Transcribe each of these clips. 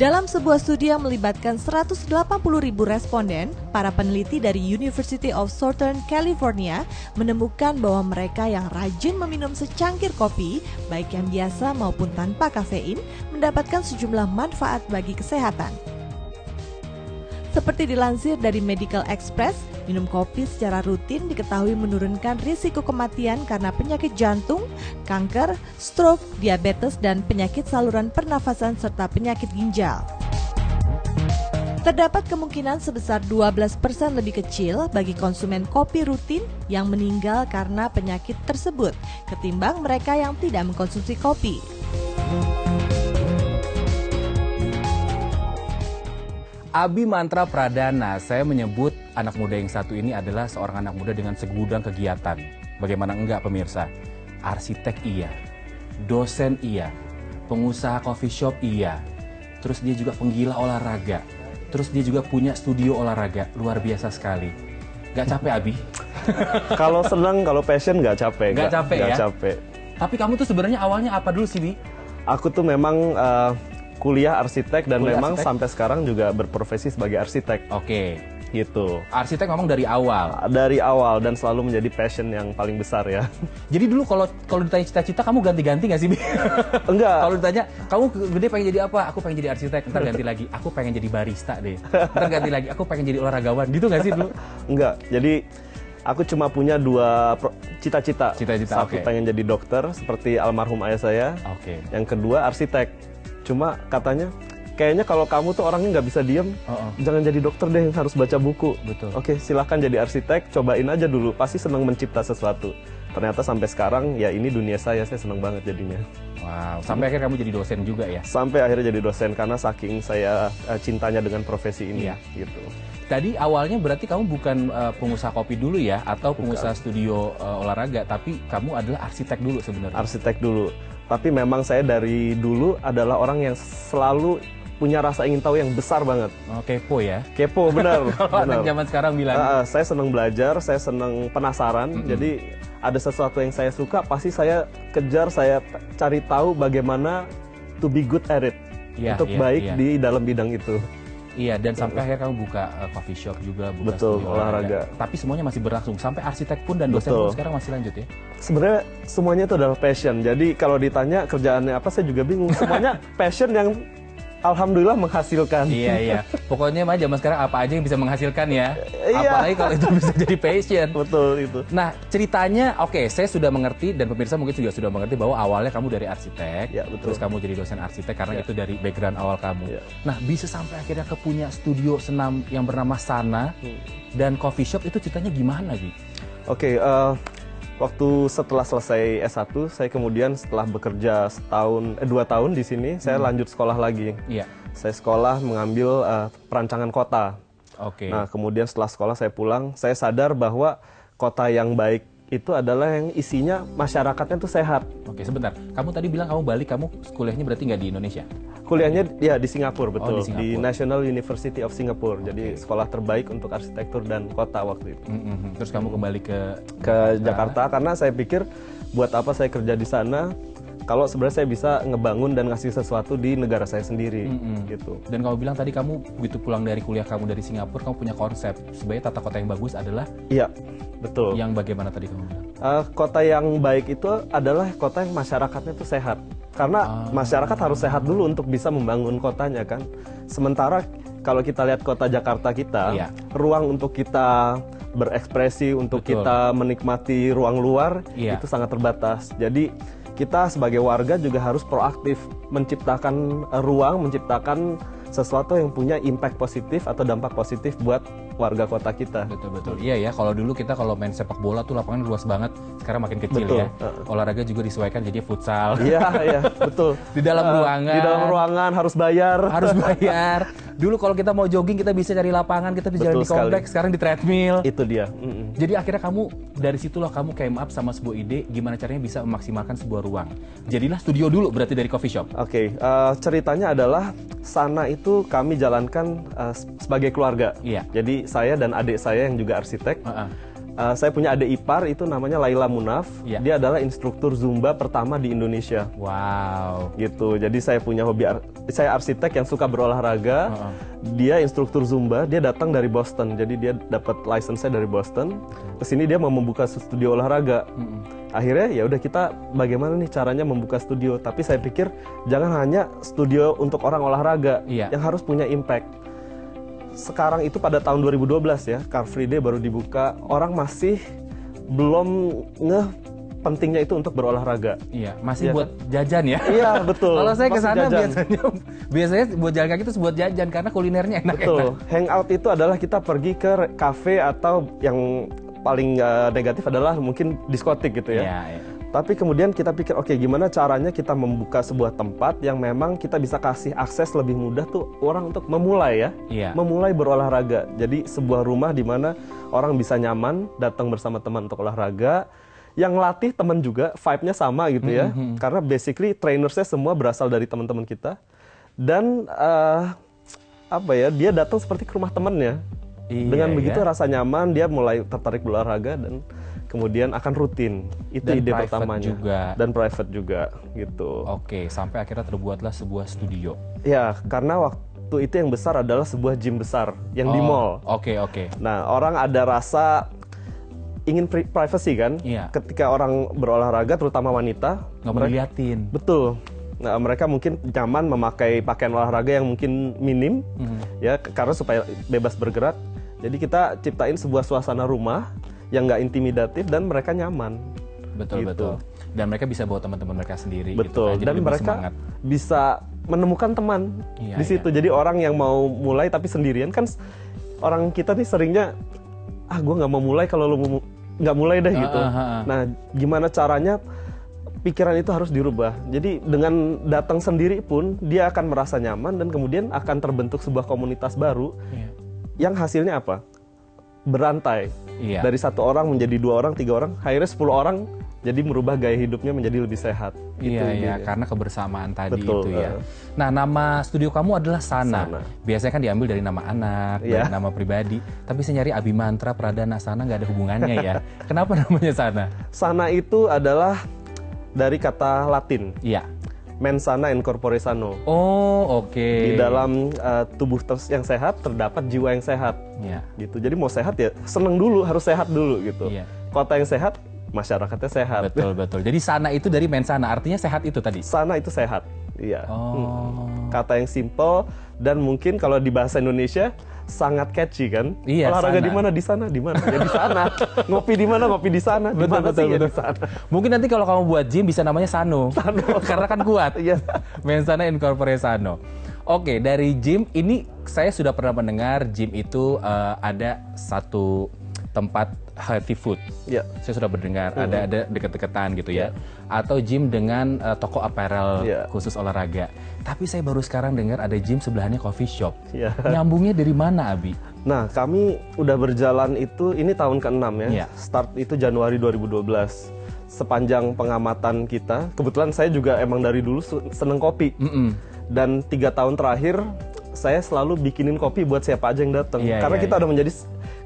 Dalam sebuah studi yang melibatkan 180.000 responden, para peneliti dari University of Southern California menemukan bahwa mereka yang rajin meminum secangkir kopi, baik yang biasa maupun tanpa kafein, mendapatkan sejumlah manfaat bagi kesehatan. Seperti dilansir dari Medical Express, minum kopi secara rutin diketahui menurunkan risiko kematian karena penyakit jantung, kanker, stroke, diabetes, dan penyakit saluran pernafasan serta penyakit ginjal. Terdapat kemungkinan sebesar 12% lebih kecil bagi konsumen kopi rutin yang meninggal karena penyakit tersebut ketimbang mereka yang tidak mengkonsumsi kopi. Abi Mantra Pradana, saya menyebut anak muda yang satu ini adalah seorang anak muda dengan segudang kegiatan. Bagaimana enggak pemirsa? Arsitek iya, dosen iya, pengusaha coffee shop iya, terus dia juga penggila olahraga, terus dia juga punya studio olahraga, luar biasa sekali. Gak capek Abi? Kalau senang, kalau passion gak capek. Gak capek ya? Gak capek. Tapi kamu tuh sebenarnya awalnya apa dulu sih, Bi? Aku tuh memang kuliah arsitek dan Kuliah memang arsitek? sampai sekarang juga berprofesi sebagai arsitek. Oke. Gitu. Arsitek ngomong dari awal. Dari awal dan selalu menjadi passion yang paling besar ya. Jadi dulu kalau ditanya cita-cita kamu ganti-ganti nggak sih, Bi? Enggak. Kalau ditanya kamu gede pengen jadi apa? Aku pengen jadi arsitek. Ntar ganti lagi. Aku pengen jadi barista deh. Ntar ganti lagi. Aku pengen jadi olahragawan. Gitu nggak sih dulu? Enggak. Jadi aku cuma punya dua cita-cita. Cita-cita, Satu oke. pengen jadi dokter seperti almarhum ayah saya. Oke. Yang kedua arsitek. Cuma katanya kayaknya kalau kamu tuh orangnya nggak bisa diem, jangan jadi dokter deh, harus baca buku. Betul. Oke, silahkan jadi arsitek, cobain aja dulu, pasti senang mencipta sesuatu. Ternyata sampai sekarang ya ini dunia saya senang banget jadinya. Wow, sampai akhirnya kamu jadi dosen juga ya? Sampai akhirnya jadi dosen karena saking saya cintanya dengan profesi ini. Iya. Gitu. Tadi awalnya berarti kamu bukan pengusaha kopi dulu ya, atau pengusaha studio olahraga, tapi kamu adalah arsitek dulu sebenarnya. Arsitek dulu. Tapi memang saya dari dulu adalah orang yang selalu punya rasa ingin tahu yang besar banget. Oh, kepo ya? Kepo, benar. Kalau anak zaman sekarang bilang. Saya senang belajar, saya senang penasaran. Jadi ada sesuatu yang saya suka, pasti saya kejar, saya cari tahu bagaimana to be good at it. Iya, untuk iya, baik iya. di dalam bidang itu. Iya, dan sampai akhirnya kamu buka coffee shop juga, buka Betul, studio olahraga. Tapi semuanya masih berlangsung, sampai arsitek pun dan dosen Betul. pun sekarang masih lanjut ya? Sebenarnya semuanya itu adalah passion. Jadi kalau ditanya kerjaannya apa, saya juga bingung. Semuanya passion yang alhamdulillah menghasilkan. Iya, iya. Pokoknya mah zaman sekarang apa aja yang bisa menghasilkan ya. Iya. Apalagi kalau itu bisa jadi passion. Betul itu. Nah, ceritanya oke, saya sudah mengerti dan pemirsa mungkin juga sudah mengerti bahwa awalnya kamu dari arsitek, Ya, betul. terus kamu jadi dosen arsitek karena Ya. itu dari background awal kamu. Ya. Nah, bisa sampai akhirnya ke punya studio senam yang bernama Sana dan coffee shop, itu ceritanya gimana, Bi? Oke, waktu setelah selesai S1, saya kemudian setelah bekerja 2 tahun di sini, saya lanjut sekolah lagi. Iya. Saya sekolah mengambil perancangan kota. Oke. Nah, kemudian setelah sekolah saya pulang, saya sadar bahwa kota yang baik itu adalah yang isinya masyarakatnya tuh sehat. Oke, sebentar. Kamu tadi bilang kamu balik, kamu kuliahnya berarti nggak di Indonesia? Kuliahnya ya di Singapura, betul. di Singapura. National University of Singapore. Jadi sekolah terbaik untuk arsitektur dan kota waktu itu. Terus kamu kembali ke Jakarta karena saya pikir buat apa saya kerja di sana kalau sebenarnya saya bisa ngebangun dan ngasih sesuatu di negara saya sendiri gitu. Dan kamu bilang tadi kamu begitu pulang dari kuliah kamu dari Singapura, kamu punya konsep sebenarnya tata kota yang bagus adalah Iya, betul. yang bagaimana tadi kamu bilang? Kota yang baik itu adalah kota yang masyarakatnya tuh sehat. Karena masyarakat harus sehat dulu untuk bisa membangun kotanya kan. Sementara kalau kita lihat kota Jakarta kita, Iya. ruang untuk kita berekspresi, untuk Betul. kita menikmati ruang luar Iya. itu sangat terbatas. Jadi kita sebagai warga juga harus proaktif menciptakan ruang, menciptakan sesuatu yang punya impact positif atau dampak positif buat warga kota kita. Betul. Iya ya, kalau dulu kita kalau main sepak bola tuh lapangan luas banget, sekarang makin kecil Betul. ya. Olahraga juga disesuaikan jadi futsal. Iya, betul. Di dalam ruangan. Di dalam ruangan harus bayar. Harus bayar. Dulu kalau kita mau jogging kita bisa cari lapangan, kita bisa jalan Betul di kompleks, sekali. sekarang di treadmill. Itu dia. Jadi akhirnya kamu dari situlah kamu came up sama sebuah ide gimana caranya bisa memaksimalkan sebuah ruang. Jadilah studio dulu berarti dari coffee shop. Oke, ceritanya adalah Sana itu kami jalankan sebagai keluarga. Iya. Jadi saya dan adik saya yang juga arsitek, Saya punya adik ipar itu namanya Laila Munaf. Ya. Dia adalah instruktur Zumba pertama di Indonesia. Wow. Gitu. Jadi saya punya hobi, saya arsitek yang suka berolahraga. Dia instruktur Zumba. Dia datang dari Boston. Jadi dia dapat license-nya dari Boston. Kesini dia mau membuka studio olahraga. Akhirnya ya udah kita bagaimana nih caranya membuka studio. Tapi saya pikir jangan hanya studio untuk orang olahraga yang harus punya impact. Sekarang itu pada tahun 2012 ya, Car Free Day baru dibuka, orang masih belum ngeh pentingnya itu untuk berolahraga. Iya, masih buat jajan ya. Iya, betul. Kalau saya ke Masih sana jajan. biasanya buat jalan kaki itu buat jajan karena kulinernya enak. Betul. Hangout itu adalah kita pergi ke kafe atau yang paling negatif adalah mungkin diskotik gitu ya. Iya, iya. Tapi kemudian kita pikir, oke, gimana caranya kita membuka sebuah tempat yang memang kita bisa kasih akses lebih mudah tuh orang untuk memulai ya, memulai berolahraga. Jadi sebuah rumah di mana orang bisa nyaman datang bersama teman untuk olahraga, yang latih teman juga, vibe-nya sama gitu ya. Karena basically trainersnya semua berasal dari teman-teman kita. Dan dia datang seperti ke rumah temannya. Dengan begitu rasa nyaman, dia mulai tertarik berolahraga dan kemudian akan rutin. Itu dan ide pertamanya. Juga. Dan private juga gitu. Oke, sampai akhirnya terbuatlah sebuah studio. Ya, karena waktu itu yang besar adalah sebuah gym besar yang di mall. Oke. Nah, orang ada rasa ingin privacy kan? Ketika orang berolahraga, terutama wanita, nggak mau diliatin. Betul. Nah, mereka mungkin nyaman memakai pakaian olahraga yang mungkin minim, ya, karena supaya bebas bergerak. Jadi kita ciptain sebuah suasana rumah yang nggak intimidatif dan mereka nyaman. Betul. Dan mereka bisa bawa teman-teman mereka sendiri. Betul. Gitu, dan mereka semangat. bisa menemukan teman di situ. Jadi orang yang mau mulai tapi sendirian kan, orang kita nih seringnya, gue nggak mau mulai kalau lu nggak mulai deh gitu. Nah, gimana caranya? Pikiran itu harus dirubah. Jadi dengan datang sendiri pun dia akan merasa nyaman dan kemudian akan terbentuk sebuah komunitas baru yang hasilnya apa? Berantai. Dari 1 orang menjadi 2 orang, 3 orang, akhirnya 10 orang, jadi merubah gaya hidupnya menjadi lebih sehat. Iya, karena kebersamaan tadi. Betul, itu ya. Nah, nama studio kamu adalah Sana. Biasanya kan diambil dari nama anak, dari nama pribadi. Tapi saya nyari Abimantra Pradana Sana nggak ada hubungannya ya. Kenapa namanya Sana? Sana itu adalah dari kata Latin. Mens sana in corpore sano. Oh, oke. Di dalam tubuh yang sehat terdapat jiwa yang sehat. Gitu. Jadi mau sehat ya seneng dulu, harus sehat dulu gitu. Kota yang sehat, masyarakatnya sehat. Betul. Jadi sana itu dari mensana, artinya sehat itu tadi. Sana itu sehat. Iya. Kata yang simple dan mungkin kalau di bahasa Indonesia sangat catchy kan? Olahraga di mana? Di sana, di mana? Ya di sana. Ngopi di mana? Ngopi di sana. Di mana sih? Ya di sana. Mungkin nanti kalau kamu buat gym bisa namanya Sano. Karena kan kuat. Mensana in corpore sano. Oke, dari gym ini saya sudah pernah mendengar gym itu ada satu tempat healthy food. Saya sudah mendengar ada deket-deketan gitu ya. Atau gym dengan toko apparel khusus olahraga. Tapi saya baru sekarang dengar ada gym sebelahnya coffee shop. Nyambungnya dari mana, Abi? Nah, kami udah berjalan itu, ini tahun ke-6 ya. Start itu Januari 2012. Sepanjang pengamatan kita, kebetulan saya juga emang dari dulu seneng kopi. Dan 3 tahun terakhir, saya selalu bikinin kopi buat siapa aja yang datang. Karena kita udah menjadi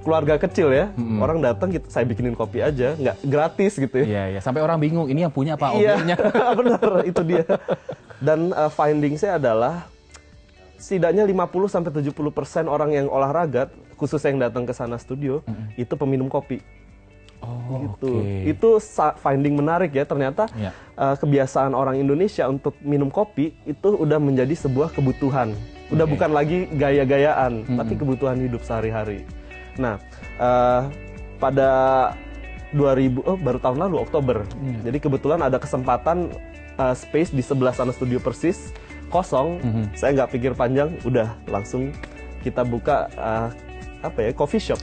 keluarga kecil ya. Orang datang, saya bikinin kopi aja, nggak gratis gitu ya. Sampai orang bingung, ini yang punya apa OB-nya? Benar, itu dia. Dan finding saya adalah setidaknya 50-70% orang yang olahraga, khusus yang datang ke Sana Studio, itu peminum kopi. Gitu. Itu finding menarik ya. Ternyata kebiasaan orang Indonesia untuk minum kopi itu udah menjadi sebuah kebutuhan. Udah bukan lagi gaya-gayaan, tapi kebutuhan hidup sehari-hari. Nah, pada baru tahun lalu Oktober. Jadi kebetulan ada kesempatan space di sebelah Sana Studio persis kosong. Saya nggak pikir panjang, udah langsung kita buka coffee shop,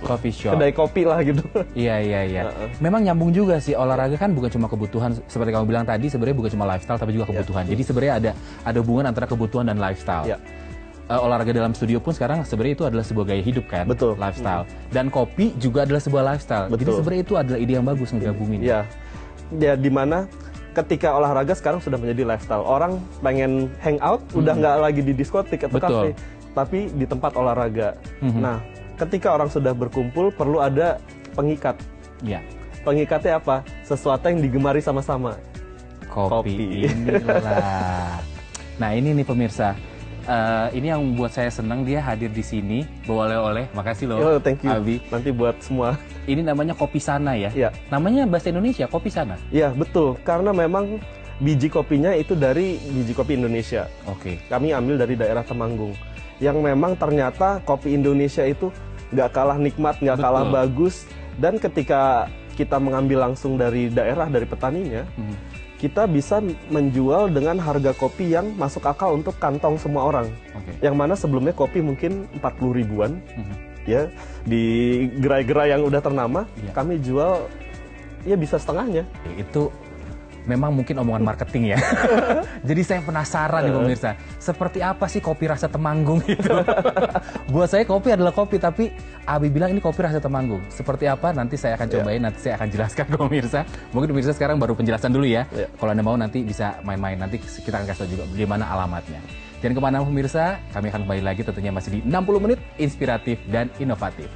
kedai kopi lah gitu. Iya. Memang nyambung juga sih, olahraga kan bukan cuma kebutuhan seperti kamu bilang tadi, sebenarnya bukan cuma lifestyle tapi juga kebutuhan. Jadi sebenarnya ada hubungan antara kebutuhan dan lifestyle. Olahraga dalam studio pun sekarang sebenarnya itu adalah sebuah gaya hidup kan, lifestyle. Dan kopi juga adalah sebuah lifestyle. Jadi sebenarnya itu adalah ide yang bagus ngegabungin. Ya, dimana ketika olahraga sekarang sudah menjadi lifestyle. Orang pengen hangout, udah nggak lagi di diskotik atau kafe, tapi di tempat olahraga. Nah, ketika orang sudah berkumpul, perlu ada pengikat. Iya. Pengikatnya apa? Sesuatu yang digemari sama-sama. Kopi. Inilah. Nah ini nih pemirsa. Ini yang membuat saya senang, dia hadir di sini bawa oleh-oleh. Makasih loh. Oh, thank you. Abi. Nanti buat semua. Ini namanya Kopi Sana ya? Iya. Namanya bahasa Indonesia Kopi Sana. Iya, betul. Karena memang biji kopinya itu dari biji kopi Indonesia. Oke. Kami ambil dari daerah Temanggung. Yang memang ternyata kopi Indonesia itu nggak kalah nikmat, nggak kalah Betul. bagus. Dan ketika kita mengambil langsung dari daerah, dari petaninya, kita bisa menjual dengan harga kopi yang masuk akal untuk kantong semua orang. Oke. Yang mana sebelumnya kopi mungkin 40 ribuan, ya di gerai-gerai yang udah ternama, Iya. kami jual ya bisa setengahnya. Itu memang mungkin omongan marketing ya. Jadi saya penasaran nih pemirsa, seperti apa sih kopi rasa Temanggung itu? Buat saya kopi adalah kopi, tapi Abi bilang ini kopi rasa Temanggung. Seperti apa nanti saya akan cobain, nanti saya akan jelaskan ke pemirsa. Mungkin pemirsa sekarang baru penjelasan dulu ya. Kalau Anda mau nanti bisa main-main, nanti kita akan kasih tahu juga bagaimana alamatnya. Jangan kemana pemirsa, kami akan kembali lagi tentunya masih di 60 menit inspiratif dan inovatif.